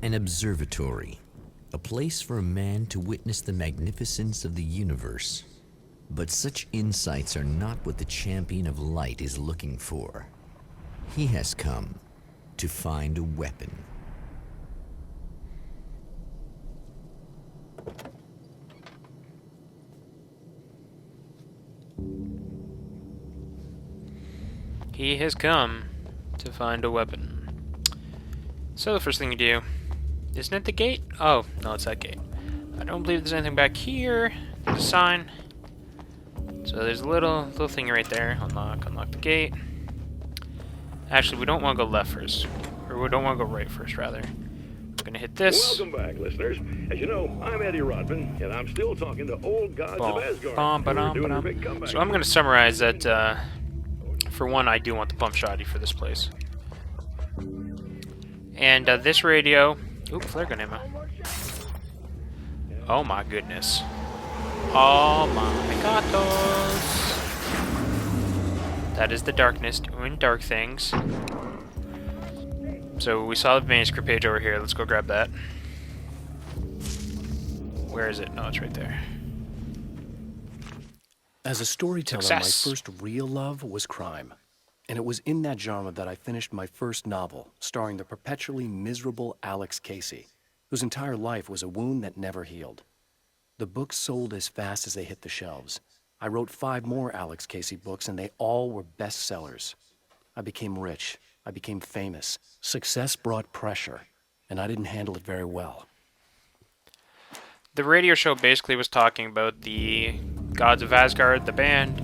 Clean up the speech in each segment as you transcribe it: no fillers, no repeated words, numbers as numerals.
An observatory, a place for a man to witness the magnificence of the universe. But such insights are not what the champion of light is looking for. He has come to find a weapon. He has come to find a weapon. So the first thing you do, isn't it the gate? Oh, no, it's that gate. I don't believe there's anything back here. There's a sign. So there's a little thing right there. Unlock the gate. Actually, we don't want to go left first. Or we don't want to go right first, rather. We're going to hit this. Welcome back, listeners. As you know, I'm Eddie Rodman, and I'm still talking to old gods of Asgard. So I'm going to summarize that, for one, I do want the pump shotty for this place. And this radio... Oop, flare gun ammo. Oh my goodness. Oh my gatos. That is the darkness doing dark things. So we saw the manuscript page over here. Let's go grab that. Where is it? No, it's right there. As a storyteller, Success. my first real love was crime. And it was in that genre that I finished my first novel, starring the perpetually miserable Alex Casey, whose entire life was a wound that never healed. The books sold as fast as they hit the shelves. I wrote 5 more Alex Casey books, and they all were bestsellers. I became rich. I became famous. Success brought pressure, and I didn't handle it very well. The radio show basically was talking about the Gods of Asgard, the band,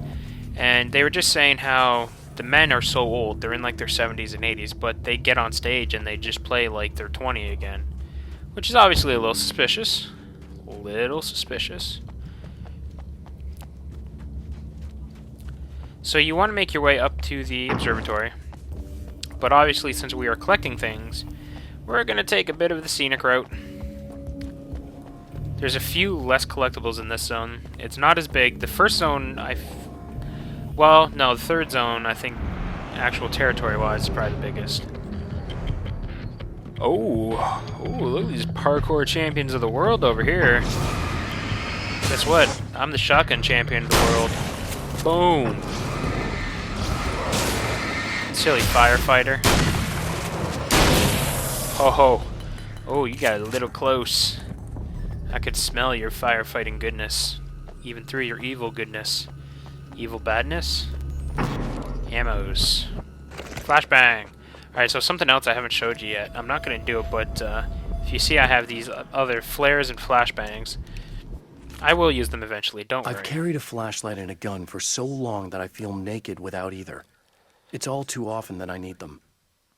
and they were just saying how the men are so old, they're in like their 70s and 80s, but they get on stage and they just play like they're 20 again. Which is obviously a little suspicious. So you want to make your way up to the observatory. But obviously, since we are collecting things, we're going to take a bit of the scenic route. There's a few less collectibles in this zone. It's not as big. The first zone, well, no, the third zone, I think, actual territory-wise, is probably the biggest. Oh, look at these parkour champions of the world over here. Guess what? I'm the shotgun champion of the world. Boom. Silly firefighter. Oh, you got a little close. I could smell your firefighting goodness, even through your evil goodness. Evil badness? Ammos. Flashbang! Alright, so something else I haven't showed you yet. I'm not going to do it, but if you see I have these other flares and flashbangs, I will use them eventually, don't worry. I've carried a flashlight and a gun for so long that I feel naked without either. It's all too often that I need them.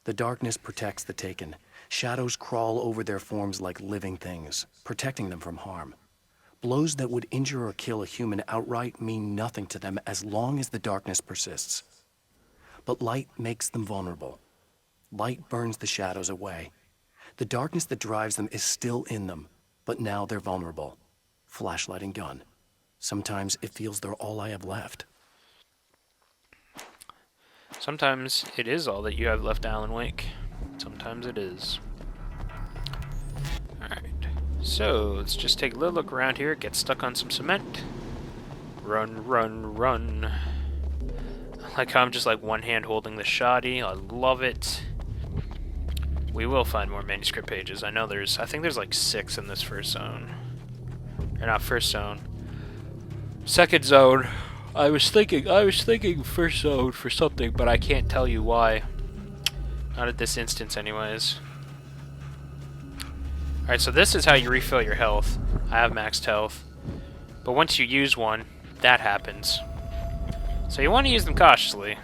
The darkness protects the taken. Shadows crawl over their forms like living things, protecting them from harm. Blows that would injure or kill a human outright mean nothing to them as long as the darkness persists. But light makes them vulnerable. Light burns the shadows away. The darkness that drives them is still in them, but now they're vulnerable. Flashlight and gun. Sometimes it feels they're all I have left. Sometimes it is all that you have left, Alan Wake. Sometimes it is. Alright. So, let's just take a little look around here, get stuck on some cement. Run. I like how I'm just like one hand holding the shoddy. I love it. We will find more manuscript pages. I think there's like 6 in this first zone. Or not first zone. Second zone. I was thinking first zone for something, but I can't tell you why. Not at this instance anyways. Alright, so this is how you refill your health. I have maxed health. But once you use one, that happens. So you want to use them cautiously.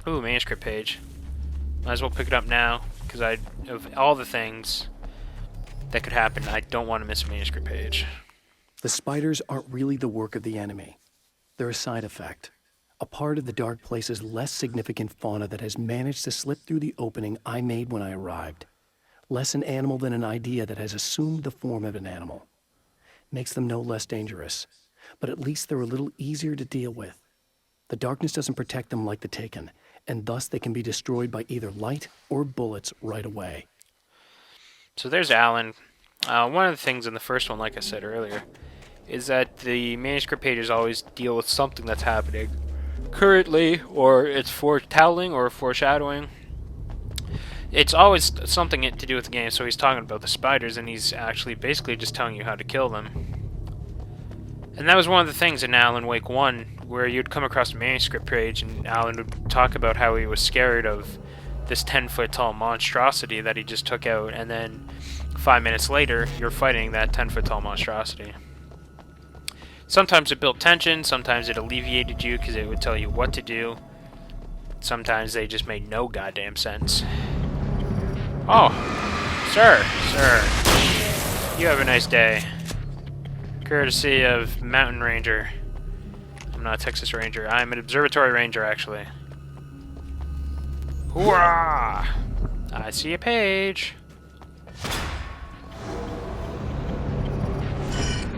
Ooh, manuscript page. Might as well pick it up now, because of all the things that could happen, I don't want to miss a manuscript page. The spiders aren't really the work of the enemy. They're a side effect. A part of the dark place's less significant fauna that has managed to slip through the opening I made when I arrived. Less an animal than an idea that has assumed the form of an animal. Makes them no less dangerous, but at least they're a little easier to deal with. The darkness doesn't protect them like the Taken, and thus they can be destroyed by either light or bullets right away. So there's Alan. One of the things in the first one, like I said earlier, is that the manuscript pages always deal with something that's happening currently, or it's foretelling or foreshadowing. It's always something to do with the game. So he's talking about the spiders, and he's actually basically just telling you how to kill them. And that was one of the things in Alan Wake 1, where you'd come across a manuscript page, and Alan would talk about how he was scared of this 10-foot-tall monstrosity that he just took out, and then 5 minutes later, you're fighting that 10-foot-tall monstrosity. Sometimes it built tension, sometimes it alleviated you because it would tell you what to do. Sometimes they just made no goddamn sense. Oh, sir, you have a nice day. Courtesy of Mountain Ranger. I'm not a Texas Ranger. I'm an Observatory Ranger, actually. Hoorah! I see a page.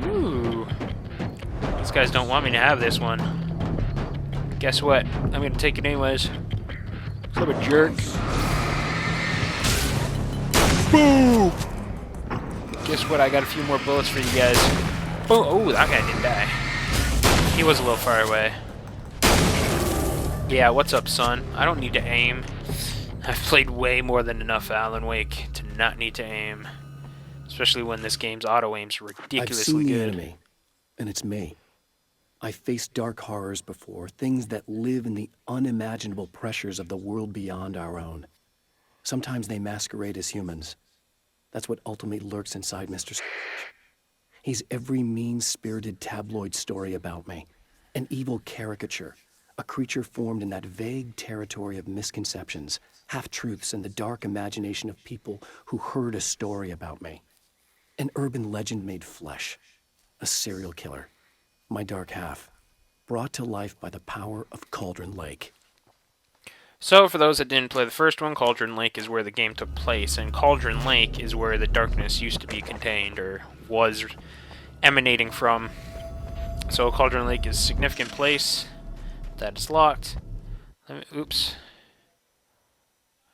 Ooh. These guys don't want me to have this one. Guess what? I'm gonna take it anyways. 'Cause I'm a jerk. Boom! Guess what? I got a few more bullets for you guys. Boom! Oh, that guy didn't die. He was a little far away. Yeah, what's up, son? I don't need to aim. I've played way more than enough Alan Wake to not need to aim. Especially when this game's auto-aim's ridiculously I've seen the good. enemy, and it's me. I've faced dark horrors before, things that live in the unimaginable pressures of the world beyond our own. Sometimes they masquerade as humans. That's what ultimately lurks inside Mr. He's every mean-spirited tabloid story about me, an evil caricature, a creature formed in that vague territory of misconceptions, half-truths, and the dark imagination of people who heard a story about me. An urban legend made flesh, a serial killer, my dark half, brought to life by the power of Cauldron Lake. So, for those that didn't play the first one, Cauldron Lake is where the game took place, and Cauldron Lake is where the darkness used to be contained, or was emanating from. So, Cauldron Lake is a significant place. That is locked. Oops.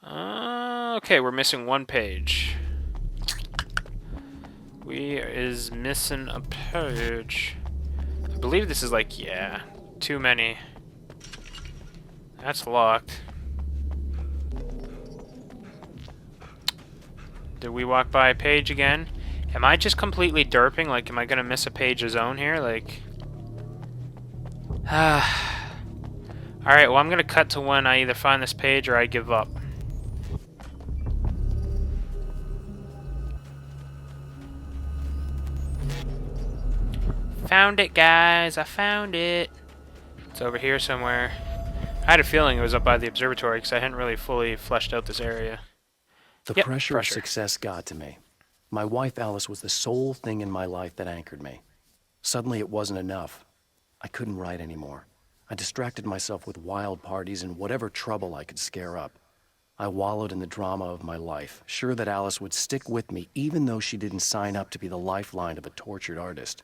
Okay, we're missing one page. We is missing a page. I believe this is like, yeah, too many. That's locked. Did we walk by a page again? Am I just completely derping? Like, am I gonna miss a page of zone here? Like, alright, well, I'm gonna cut to when I either find this page or I give up. Found it, guys. I found it. It's over here somewhere. I had a feeling it was up by the observatory because I hadn't really fully fleshed out this area. The Yep, pressure of success got to me. My wife Alice was the sole thing in my life that anchored me. Suddenly it wasn't enough. I couldn't write anymore. I distracted myself with wild parties and whatever trouble I could scare up. I wallowed in the drama of my life, sure that Alice would stick with me even though she didn't sign up to be the lifeline of a tortured artist.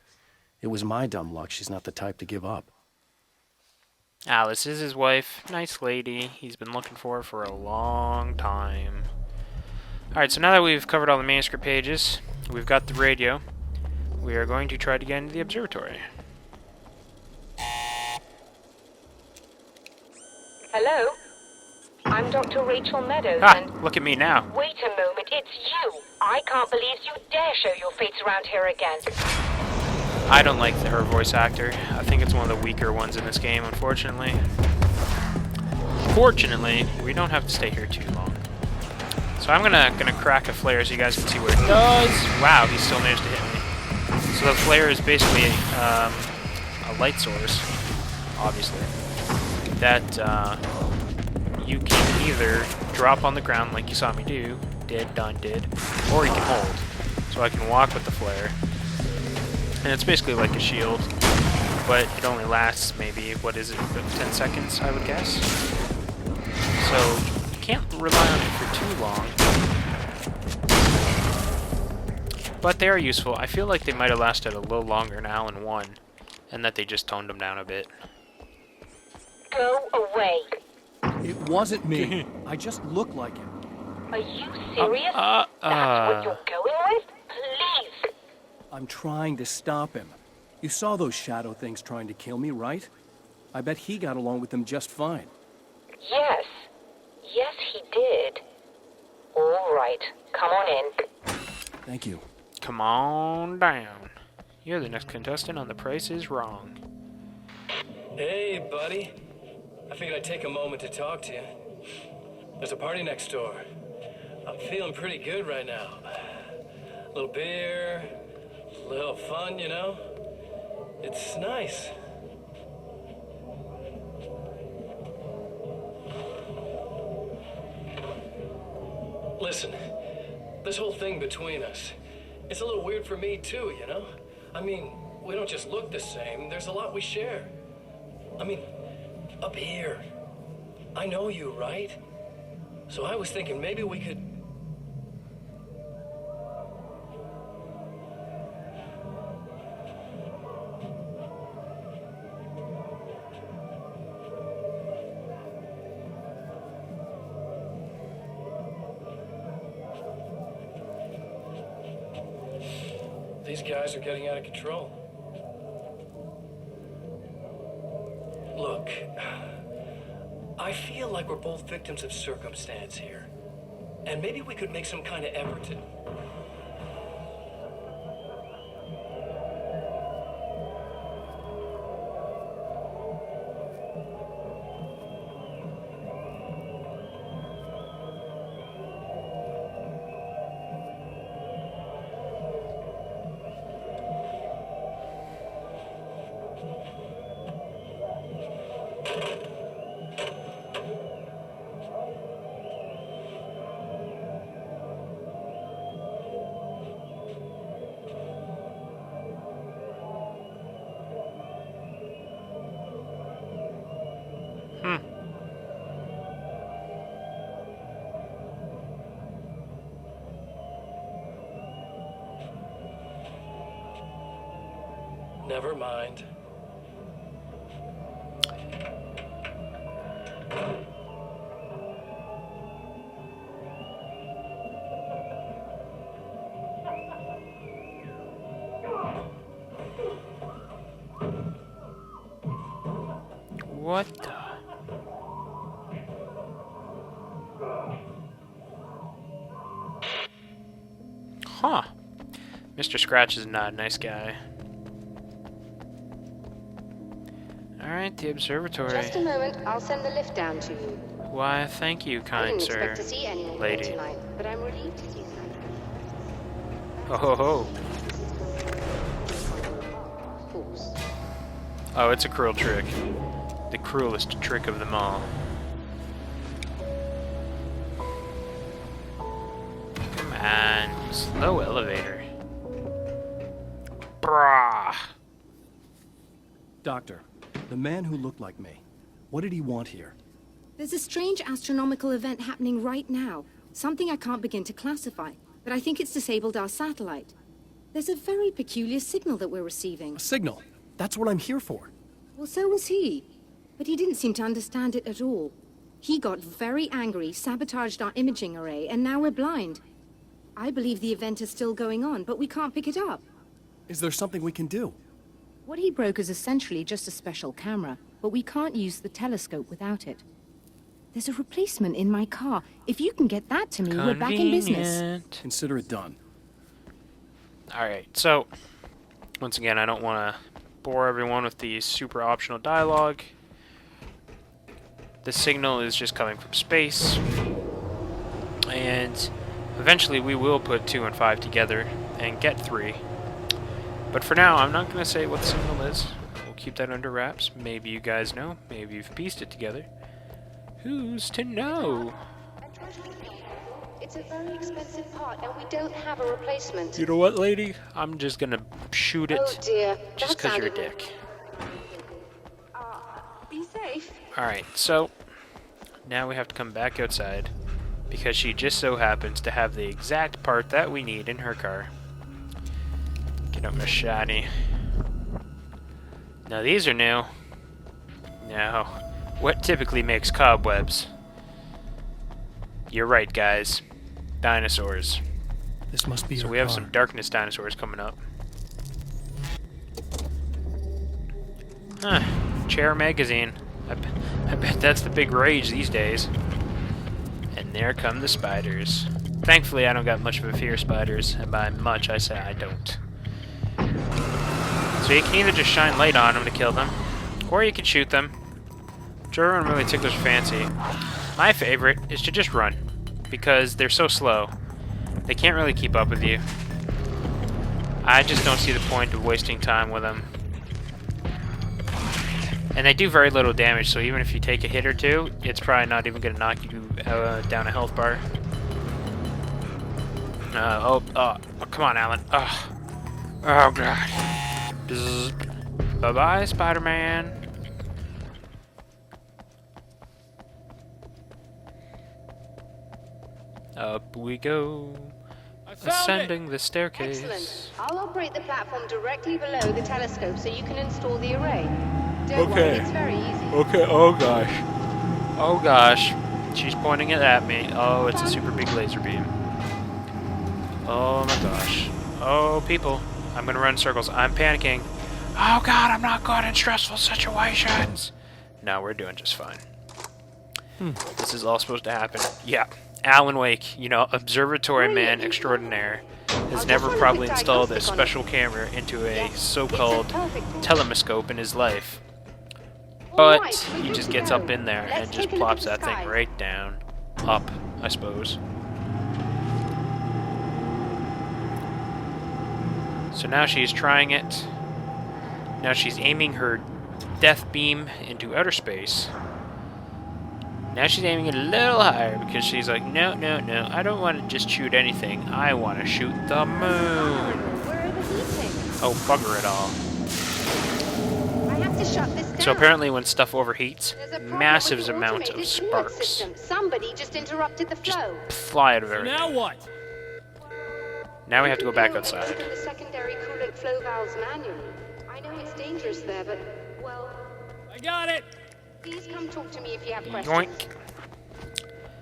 It was my dumb luck she's not the type to give up. Alice is his wife. Nice lady. He's been looking for her for a long time. Alright, so now that we've covered all the manuscript pages, we've got the radio, we are going to try to get into the observatory. Hello? I'm Dr. Rachel Meadows, Ah, and... look at me now. Wait a moment, it's you! I can't believe you dare show your face around here again. I don't like her voice actor. I think it's one of the weaker ones in this game, unfortunately. Fortunately, we don't have to stay here too long. So I'm gonna crack a flare so you guys can see what it does. Wow, he still managed to hit me. So the flare is basically a light source, obviously, that you can either drop on the ground like you saw me do, did, done, did, or you can hold. So I can walk with the flare. And it's basically like a shield, but it only lasts maybe, what is it, about 10 seconds, I would guess. So you can't rely on it for too long. But they are useful. I feel like they might have lasted a little longer in Alan 1, and that they just toned them down a bit. Go away. It wasn't me. I just look like him. Are you serious? That's what you're going with? Please. I'm trying to stop him. You saw those shadow things trying to kill me, right? I bet he got along with them just fine. Yes. Yes, he did. All right. Come on in. Thank you. Come on down. You're the next contestant on The Price is Wrong. Hey, buddy. I figured I'd take a moment to talk to you. There's a party next door. I'm feeling pretty good right now. A little beer, a little fun, you know? It's nice. Listen, this whole thing between us, it's a little weird for me too, you know? I mean, we don't just look the same, there's a lot we share. I mean, up here, I know you, right? So I was thinking maybe we could... These guys are getting out of control. Look, I feel like we're both victims of circumstance here. And maybe we could make some kind of effort to... Never mind. What the? Huh. Mr. Scratch is not a nice guy. Alright, the observatory. Just a moment, I'll send the lift down to you. Why, thank you, I kind didn't sir. expect to see anyone here Lady. tonight, but I'm relieved to see some. Ho ho ho. Of course. Oh, it's a cruel trick. The cruelest trick of them all. Come on, slow elevator. Brah. Doctor, the man who looked like me, what did he want here? There's a strange astronomical event happening right now. Something I can't begin to classify, but I think it's disabled our satellite. There's a very peculiar signal that we're receiving. A signal. That's what I'm here for. Well, so was he. But he didn't seem to understand it at all. He got very angry, sabotaged our imaging array, and now we're blind. I believe the event is still going on, but we can't pick it up. Is there something we can do? What he broke is essentially just a special camera, but we can't use the telescope without it. There's a replacement in my car. If you can get that to me, we're back in business. Convenient. Consider it done. Alright, so, once again, I don't want to bore everyone with the super optional dialogue. The signal is just coming from space, and eventually we will put 2 and 5 together and get 3. But for now, I'm not going to say what the signal is. We'll keep that under wraps. Maybe you guys know. Maybe you've pieced it together. Who's to know? It's a very expensive part, and we don't have a replacement. You know what, lady? I'm just going to shoot it. Oh dear, Just because you're a dick. Be safe. Alright, so now we have to come back outside because she just so happens to have the exact part that we need in her car. Get up, Miss Shiny. Now these are new. Now, what typically makes cobwebs? You're right, guys. dinosaurs. This must be So your we have car. some darkness dinosaurs coming up. Huh. Chair magazine. I bet that's the big rage these days. And there come the spiders. Thankfully, I don't got much of a fear of spiders, and by much, I say I don't. So you can either just shine light on them to kill them, or you can shoot them. Whichever one really tickles your fancy. My favorite is to just run, because they're so slow. They can't really keep up with you. I just don't see the point of wasting time with them. And they do very little damage, so even if you take a hit or two, it's probably not even going to knock you down a health bar. Oh, come on, Alan. Oh, God. Bye-bye, Spider-Man. Up we go. Ascending the staircase. Excellent. I'll operate the platform directly below the telescope so you can install the array. Don't worry, it's very easy. Okay, oh gosh. Oh gosh. She's pointing it at me. Oh, it's a super big laser beam. Oh my gosh. Oh, people. I'm gonna run in circles. I'm panicking. Oh god, I'm not good in stressful situations. No, we're doing just fine. This is all supposed to happen. Yeah. Alan Wake, you know, observatory man extraordinaire, has never probably installed a special camera into a so-called telescope in his life. But he just gets up in there and just plops that thing right down. Up, I suppose. So now she's trying it. Now she's aiming her death beam into outer space. Now she's aiming it a little higher because she's like, no, I don't want to just shoot anything. I want to shoot the moon. Where are the heatings? Oh, bugger it all. I have to shut this down. So apparently when stuff overheats, There's a problem massive with the amount of automated coolant sparks system. Somebody just interrupted the just flow. fly out of everything. Now what? Now we have to go back No, outside. open the secondary coolant flow valves manually. I know it's dangerous there, but, well, I got it. please come talk to me if you have questions. Yoink.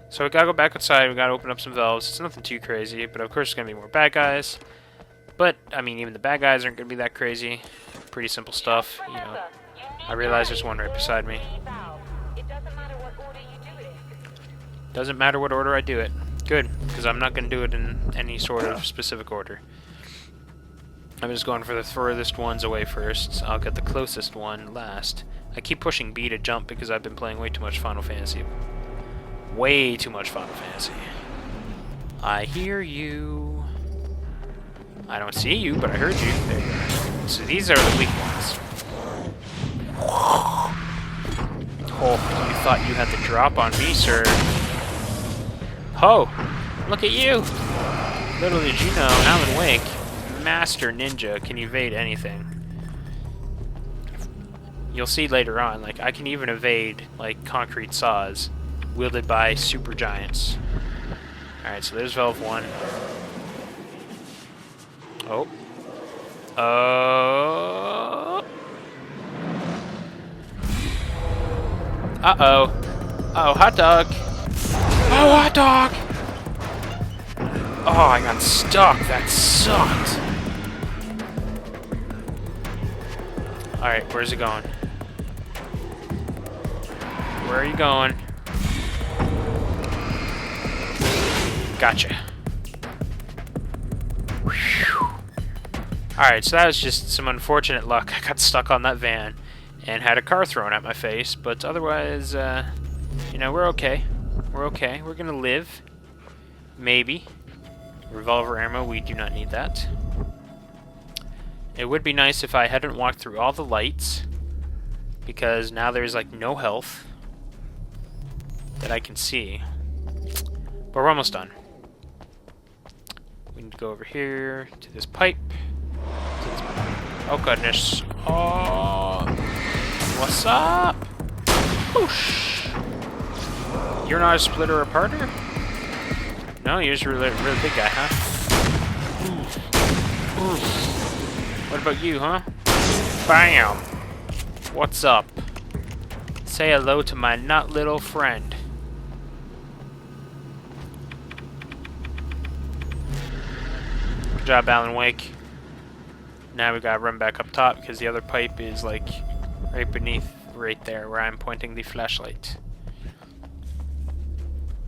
So we gotta go back outside, we gotta open up some valves. It's nothing too crazy, but of course there's gonna be more bad guys. But, I mean, even the bad guys aren't gonna be that crazy. Pretty simple stuff, you know. I realize there's one right beside me. Doesn't matter what order I do it. Good, because I'm not gonna do it in any sort of specific order. I'm just going for the furthest ones away first. I'll get the closest one last. I keep pushing B to jump because I've been playing way too much Final Fantasy. Way too much Final Fantasy. I hear you. I don't see you, but I heard you. There you go. So these are the weak ones. Oh, you thought you had the drop on me, sir. Oh, look at you. Little did you know, Alan Wake, master ninja, can evade anything. You'll see later on, like, I can even evade, like, concrete saws wielded by super giants. Alright, so there's valve 1. Oh. Uh-oh. Oh, hot dog. Oh, hot dog! Oh, I got stuck. That sucked. Alright, where's it going? Where are you going? Gotcha. Alright, so that was just some unfortunate luck. I got stuck on that van and had a car thrown at my face, but otherwise, you know, we're okay. We're okay. We're gonna live. Maybe. Revolver ammo, we do not need that. It would be nice if I hadn't walked through all the lights, because now there's like no health that I can see. But we're almost done. We need to go over here to this pipe. Oh goodness. Oh, what's up? Whoosh. You're not a splitter or parter? No, you're just a really big guy, huh? What about you, huh? Bam! What's up? Say hello to my not little friend. Good job, Alan Wake. Now we gotta run back up top because the other pipe is like right beneath, right there where I'm pointing the flashlight.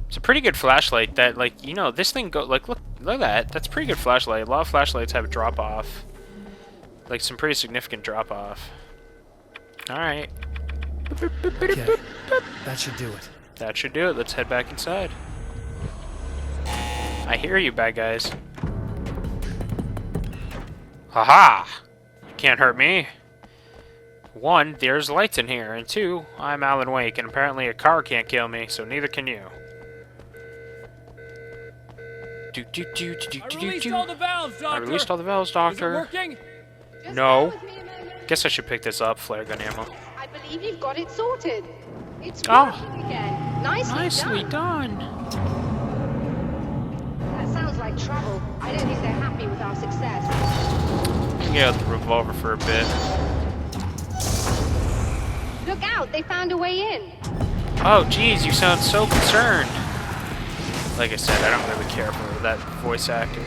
It's a pretty good flashlight that, like, you know, this thing go like look at that. That's a pretty good flashlight. A lot of flashlights have a drop off. Like some pretty significant drop off. Alright. Okay, that should do it. That should do it. Let's head back inside. I hear you, bad guys. Haha! You can't hurt me. 1, there's lights in here, and 2, I'm Alan Wake, and apparently a car can't kill me, so neither can you. I released all the valves, Doctor! I released all the valves, Doctor. Is it working? Just No. bear with me a moment. Guess I should pick this up, flare gun ammo. I believe you've got it sorted. It's Oh. working again. Nicely done. That sounds like trouble. I don't think they're happy with our success. Get out the revolver for a bit. Look out, they found a way in. Oh, geez, you sound so concerned. Like I said, I don't really care for that voice actor.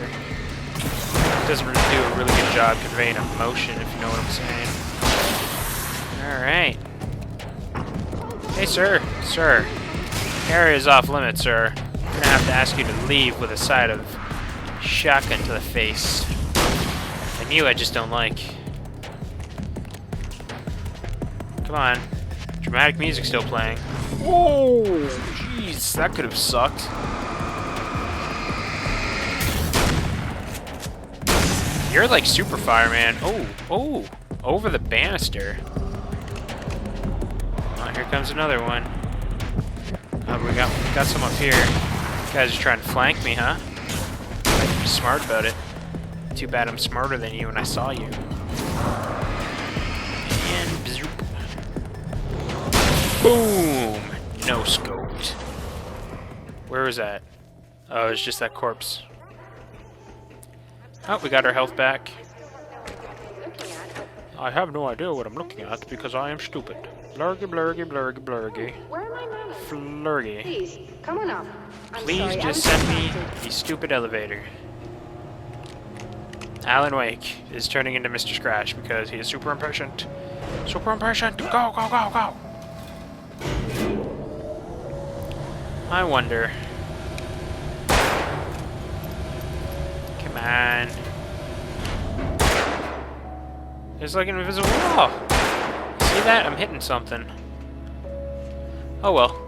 Doesn't really do a really good job conveying emotion, if you know what I'm saying. Alright. Hey, sir. Sir. Area is off limits, sir. I'm gonna have to ask you to leave with a side of shotgun to the face. And you I just don't like. Come on. Dramatic music still playing. Whoa! Jeez, that could have sucked. You're like super fireman. Oh, over the banister. Oh, here comes another one. Oh, we got some up here. You guys are trying to flank me, huh? Like, be smart about it. Too bad I'm smarter than you and I saw you. And bzoop. Boom! No scoped. Where was that? Oh, it's just that corpse. Oh, we got our health back. I have no idea what I'm looking at because I am stupid. Blurgy, blurgy, blurgy, blurgy. Where are my manners? Flurgy. Please, come on up. I'm Please sorry, I just was send me distracted. the stupid elevator. Alan Wake is turning into Mr. Scratch because he is super impatient. Super impatient! Go, go, go, go! I wonder. Come on. There's like an invisible wall. See that? I'm hitting something. Oh well.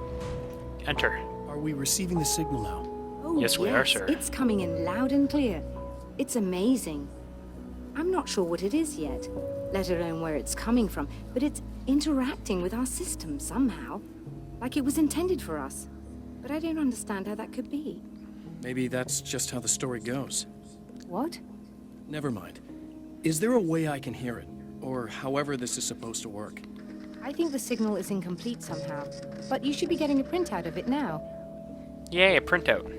Enter. Are we receiving the signal now? Oh, Yes, we are, sir. It's coming in loud and clear. It's amazing. I'm not sure what it is yet, let alone where it's coming from, but it's interacting with our system somehow, like it was intended for us. But I don't understand how that could be. Maybe that's just how the story goes. What? Never mind. Is there a way I can hear it? Or however this is supposed to work? I think the signal is incomplete somehow, but you should be getting a printout of it now. Yay, a printout.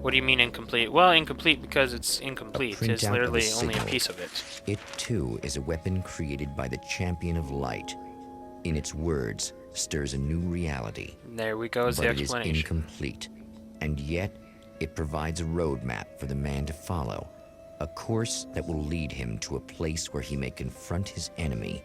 What do you mean incomplete? Well, incomplete because it's incomplete. It's printout of literally the only a signal. piece of it. It too is a weapon created by the champion of light. In its words, stirs a new reality. There we go, is But the it is explanation. incomplete. And yet, it provides a roadmap for the man to follow. A course that will lead him to a place where he may confront his enemy.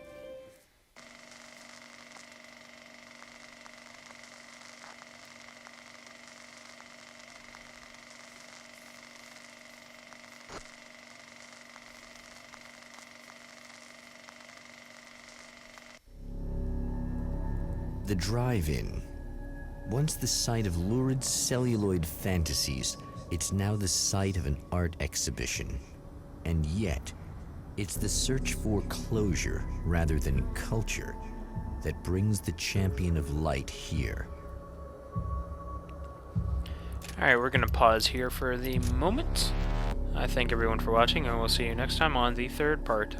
The drive-in. Once the site of lurid celluloid fantasies, it's now the site of an art exhibition. And yet, it's the search for closure rather than culture that brings the champion of light here. Alright, we're going to pause here for the moment. I thank everyone for watching, and we'll see you next time on the third part of